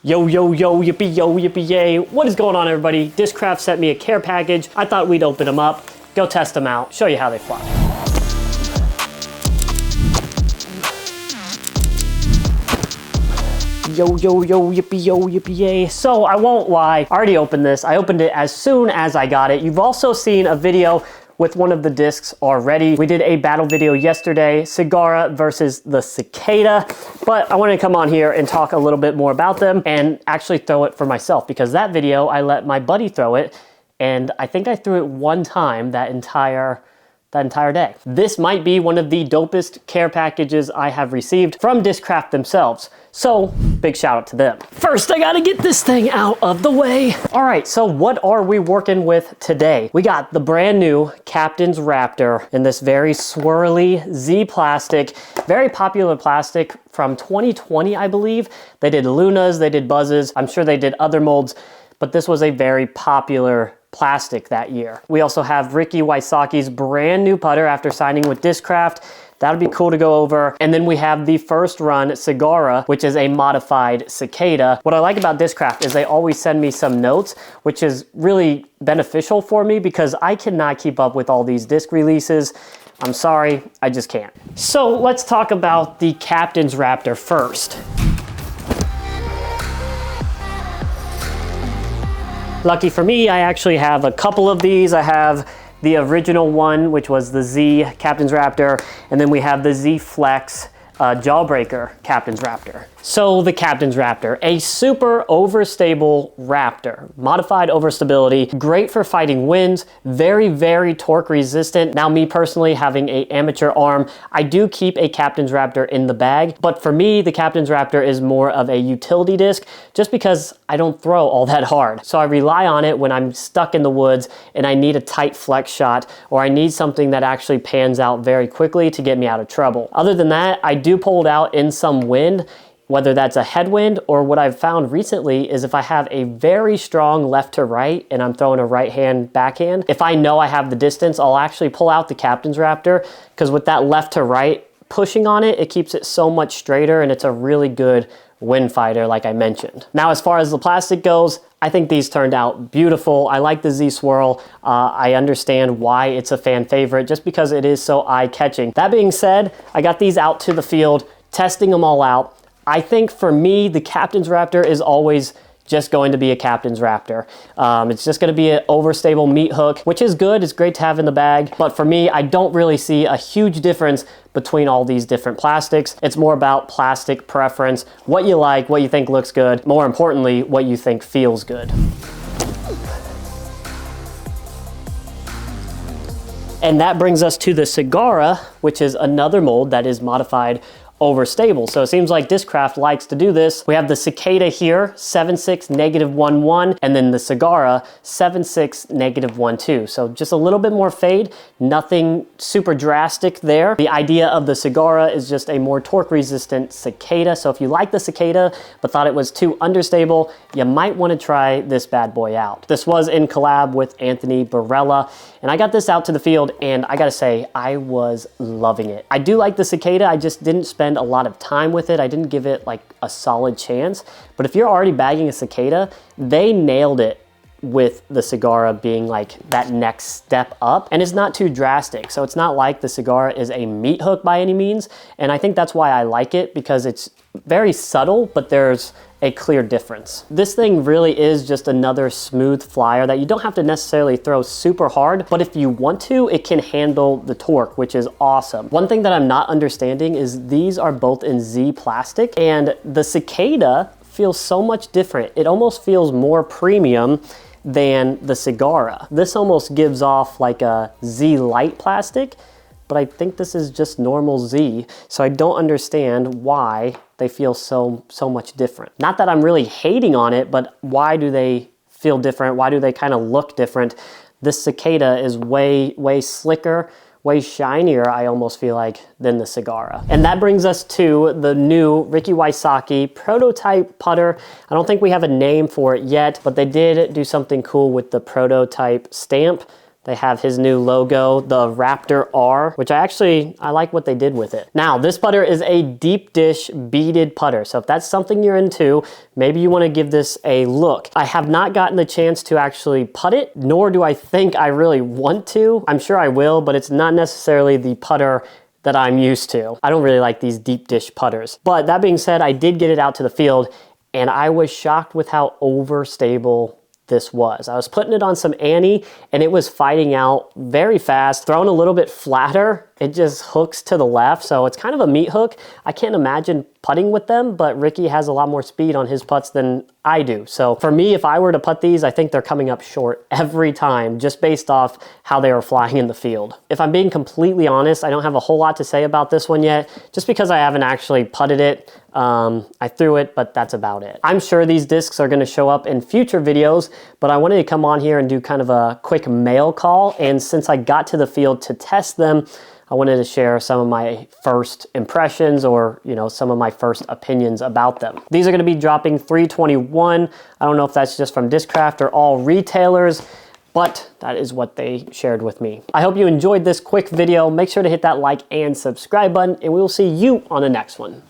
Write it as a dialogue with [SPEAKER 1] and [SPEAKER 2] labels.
[SPEAKER 1] Yo, yippee, yay. What is going on, everybody? Discraft sent me a care package. I thought we'd open them up, go test them out, show you how they fly. Yo, yippee, yay. So I won't lie, I already opened this. I opened it as soon as I got it. You've also seen a video with one of the discs already. We did a battle video yesterday, Cigara versus the Cicada, but I wanted to come on here and talk a little bit more about them and actually throw it for myself, because that video, I let my buddy throw it, and I think I threw it one time that entire day. This might be one of the dopest care packages I have received from Discraft themselves. So big shout out to them. First, I gotta get this thing out of the way. All right, so what are we working with today? We got the brand new Captain's Raptor in this very swirly Z plastic, very popular plastic from 2020, I believe. They did Lunas, they did Buzzes. I'm sure they did other molds, but this was a very popular plastic that year. We also have Ricky Wysocki's brand new putter after signing with Discraft. That'll be cool to go over. And then we have the first run Cigara, which is a modified Cicada. What I like about Discraft is they always send me some notes, which is really beneficial for me because I cannot keep up with all these disc releases. I'm sorry, I just can't. So let's talk about the Captain's Raptor first. Lucky for me, I actually have a couple of these. I have the original one, which was the Z Captain's Raptor, and then we have the Z Flex Jawbreaker Captain's Raptor. So the Captain's Raptor, a super overstable Raptor, modified overstability, great for fighting winds, very, very torque resistant. Now me personally, having an amateur arm, I do keep a Captain's Raptor in the bag, but for me, the Captain's Raptor is more of a utility disc just because I don't throw all that hard. So I rely on it when I'm stuck in the woods and I need a tight flex shot, or I need something that actually pans out very quickly to get me out of trouble. Other than that, I do pull it out in some wind, whether that's a headwind, or what I've found recently is if I have a very strong left to right and I'm throwing a right hand backhand, if I know I have the distance, I'll actually pull out the Captain's Raptor, because with that left to right pushing on it, it keeps it so much straighter and it's a really good wind fighter like I mentioned. Now, as far as the plastic goes, I think these turned out beautiful. I like the Z Swirl. I understand why it's a fan favorite just because it is so eye-catching. That being said, I got these out to the field, testing them all out. I think for me, the Captain's Raptor is always just going to be a Captain's Raptor. It's just gonna be an overstable meat hook, which is good, it's great to have in the bag, but for me, I don't really see a huge difference between all these different plastics. It's more about plastic preference, what you like, what you think looks good, more importantly, what you think feels good. And that brings us to the Cigara, which is another mold that is modified overstable. So it seems like Discraft likes to do this. We have the Cicada here, 7.6 -1.1, and then the Cigara, 7.6 -1.2. So just a little bit more fade, nothing super drastic there. The idea of the Cigara is just a more torque resistant Cicada. So if you like the Cicada, but thought it was too understable, you might want to try this bad boy out. This was in collab with Anthony Barella, and I got this out to the field, and I gotta say, I was loving it. I do like the Cicada, I just didn't spend a lot of time with it. I didn't give it like a solid chance, but if you're already bagging a Cicada, they nailed it with the Cigara being like that next step up, and it's not too drastic. So it's not like the Cigara is a meat hook by any means, and I think that's why I like it, because it's very subtle, but there's a clear difference. This thing really is just another smooth flyer that you don't have to necessarily throw super hard, but if you want to, it can handle the torque, which is awesome. One thing that I'm not understanding is these are both in Z plastic, and the Cicada feels so much different. It almost feels more premium than the Cigara. This almost gives off like a Z light plastic, but I think this is just normal Z, so I don't understand why they feel so much different. Not that I'm really hating on it, but why do they feel different? Why do they kind of look different? This Cicada is way slicker, way shinier, I almost feel like, than the Cigara. And that brings us to the new Ricky Wysocki prototype putter. I don't think we have a name for it yet, but they did do something cool with the prototype stamp. They have his new logo, the Raptor R, which I like what they did with it. Now, this putter is a deep dish beaded putter. So if that's something you're into, maybe you want to give this a look. I have not gotten the chance to actually putt it, nor do I think I really want to. I'm sure I will, but it's not necessarily the putter that I'm used to. I don't really like these deep dish putters. But that being said, I did get it out to the field and I was shocked with how overstable this was. I was putting it on some Annie and it was fighting out very fast, thrown a little bit flatter. It just hooks to the left, so it's kind of a meat hook. I can't imagine putting with them, but Ricky has a lot more speed on his putts than I do. So for me, if I were to putt these, I think they're coming up short every time, just based off how they were flying in the field. If I'm being completely honest, I don't have a whole lot to say about this one yet, just because I haven't actually putted it. I threw it, but that's about it. I'm sure these discs are gonna show up in future videos, but I wanted to come on here and do kind of a quick mail call. And since I got to the field to test them, I wanted to share some of my first impressions or, you know, some of my first opinions about them. These are gonna be dropping $321. I don't know if that's just from Discraft or all retailers, but that is what they shared with me. I hope you enjoyed this quick video. Make sure to hit that like and subscribe button, and we will see you on the next one.